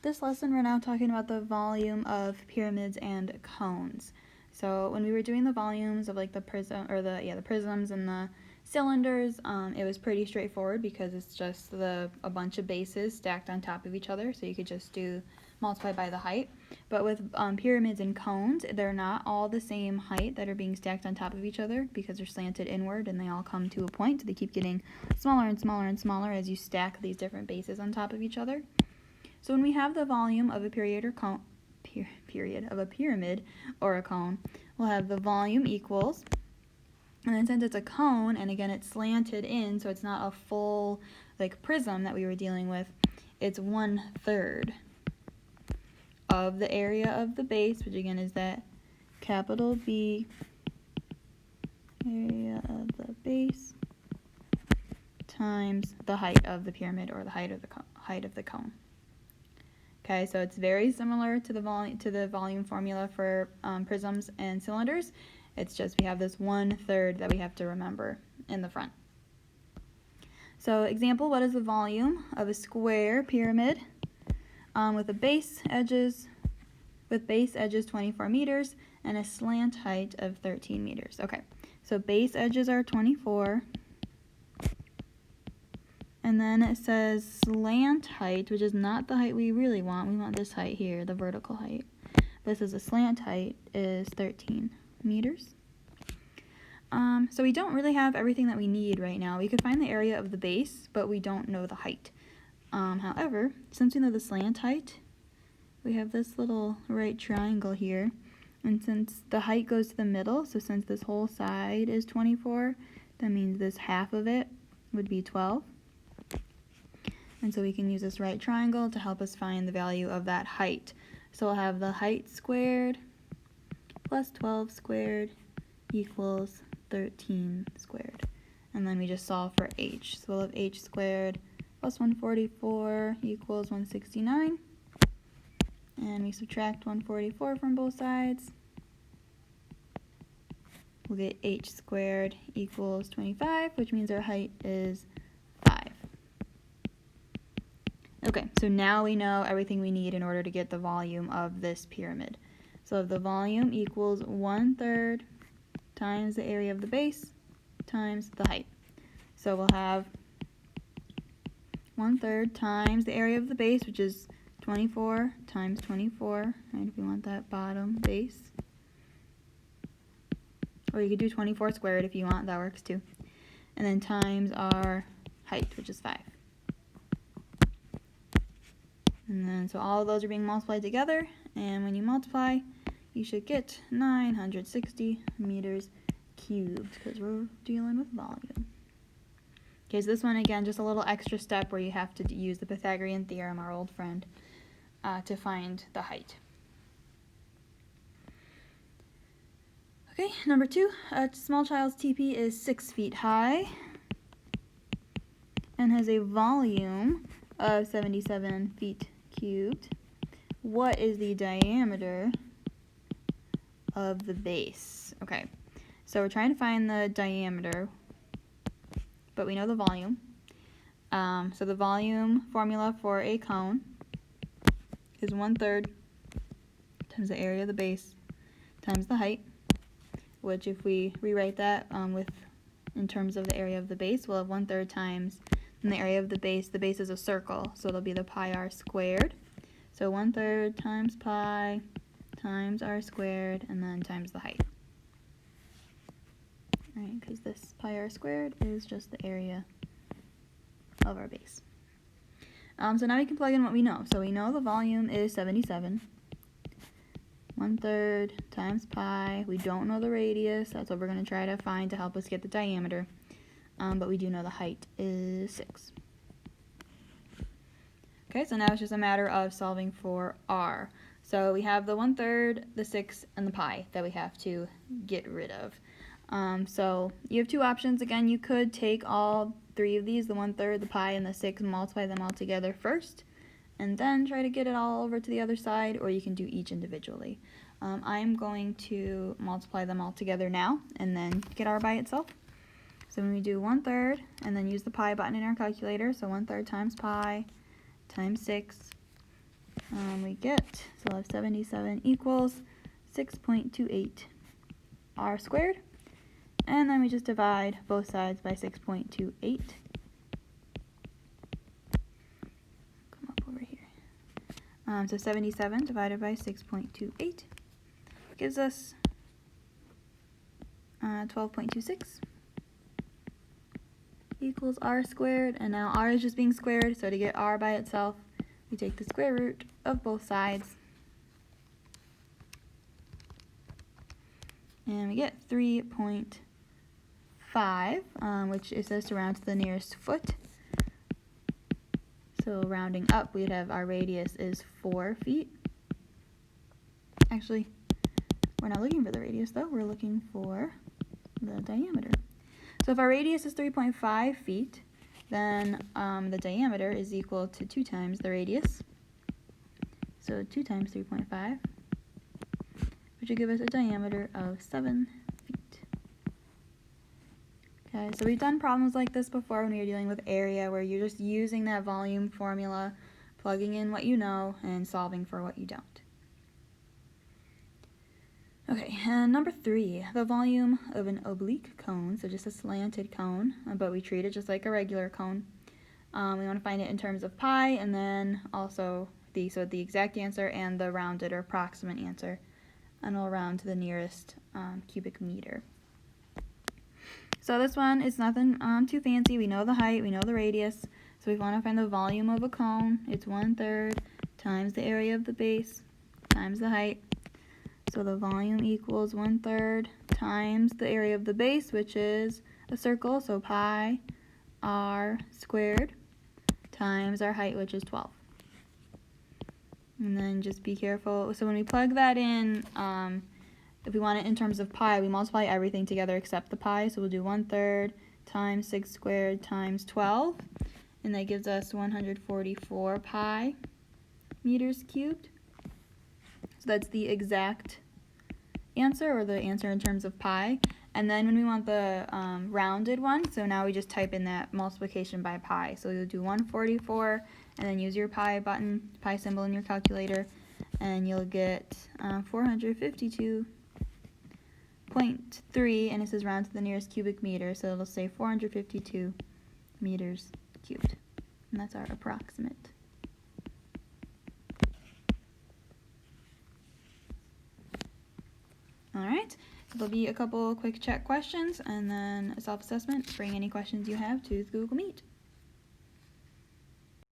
This lesson we're now talking about the volume of pyramids and cones. So when we were doing the volumes of like the prism or the prisms and the cylinders, it was pretty straightforward because it's just a bunch of bases stacked on top of each other. So you could just do multiply by the height. But with pyramids and cones, they're not all the same height that are being stacked on top of each other because they're slanted inward and they all come to a point. They keep getting smaller and smaller and smaller as you stack these different bases on top of each other. So when we have the volume of a pyramid or a cone, we'll have the volume equals, and then since it's a cone, and again it's slanted in, so it's not a full like prism that we were dealing with, it's 1/3 of the area of the base, which again is that capital B area of the base times the height of the pyramid or the height of the cone. Okay, so it's very similar to the volume formula for prisms and cylinders. It's just we have this 1/3 that we have to remember in the front. So example, what is the volume of a square pyramid with base edges 24 meters and a slant height of 13 meters? Okay, so base edges are 24. And then it says slant height, which is not the height we really want. We want this height here, the vertical height. This is a slant height is 13 meters. So we don't really have everything that we need right now. We could find the area of the base, but we don't know the height. However, since we know the slant height, we have this little right triangle here. And since the height goes to the middle, so since this whole side is 24, that means this half of it would be 12. And so we can use this right triangle to help us find the value of that height. So we'll have the height squared plus 12 squared equals 13 squared. And then we just solve for h. So we'll have h squared plus 144 equals 169. And we subtract 144 from both sides. We'll get h squared equals 25, which means our height is 5. Okay, so now we know everything we need in order to get the volume of this pyramid. So if the volume equals 1/3 times the area of the base times the height. So we'll have 1/3 times the area of the base, which is 24 times 24, right, if we want that bottom base. Or you could do 24 squared if you want, that works too. And then times our height, which is 5. And then, so all of those are being multiplied together, and when you multiply, you should get 960 meters cubed, because we're dealing with volume. Okay, so this one, again, just a little extra step where you have to use the Pythagorean theorem, our old friend, to find the height. Okay, number 2, a small child's TP is 6 feet high and has a volume of 77 feet cubed. What is the diameter of the base? Okay, so we're trying to find the diameter, but we know the volume. So the volume formula for a cone is 1/3 times the area of the base times the height, which if we rewrite that in terms of the area of the base, we'll have 1/3 times in the area of the base. The base is a circle, so it'll be the pi r squared. So 1/3 times pi times r squared, and then times the height. Right, because this pi r squared is just the area of our base. So now we can plug in what we know. So we know the volume is 77. 1/3 times pi. We don't know the radius. That's what we're going to try to find to help us get the diameter. But we do know the height is 6. Okay, so now it's just a matter of solving for r. So we have the 1/3, the 6, and the pi that we have to get rid of. So you have two options. Again, you could take all 3 of these, the 1/3, the pi, and the 6, and multiply them all together first, and then try to get it all over to the other side, or you can do each individually. I'm going to multiply them all together now, and then get r by itself. So when we do 1/3, and then use the pi button in our calculator, so 1/3 times pi times 6, we get, so we'll have 77 equals 6.28 r squared. And then we just divide both sides by 6.28. Come up over here. So 77 divided by 6.28 gives us 12.26 equals r squared. And now r is just being squared, so to get r by itself, we take the square root of both sides. And we get 3.5, which is says to round to the nearest foot. So rounding up, we'd have our radius is 4 feet. Actually, we're not looking for the radius though, we're looking for the diameter. So if our radius is 3.5 feet, then the diameter is equal to 2 times the radius. So 2 times 3.5, which will give us a diameter of 7 feet. Okay, so we've done problems like this before when you're dealing with area, where you're just using that volume formula, plugging in what you know, and solving for what you don't. Okay, and number 3, the volume of an oblique cone, so just a slanted cone, but we treat it just like a regular cone. We want to find it in terms of pi, and then also the exact answer and the rounded or approximate answer, and we'll round to the nearest cubic meter. So this one is nothing too fancy. We know the height, we know the radius, so we want to find the volume of a cone. It's 1/3 times the area of the base times the height. So the volume equals 1/3 times the area of the base, which is a circle, so pi r squared, times our height, which is 12. And then just be careful. So when we plug that in, if we want it in terms of pi, we multiply everything together except the pi. So we'll do 1/3 times 6 squared times 12. And that gives us 144 pi meters cubed. So that's the exact answer, or the answer in terms of pi. And then when we want the rounded one, so now we just type in that multiplication by pi. So you'll do 144, and then use your pi button, pi symbol in your calculator, and you'll get 452.3, and it says round to the nearest cubic meter, so it'll say 452 meters cubed. And that's our approximate. Alright, so there'll be a couple quick check questions and then a self-assessment. Bring any questions you have to the Google Meet.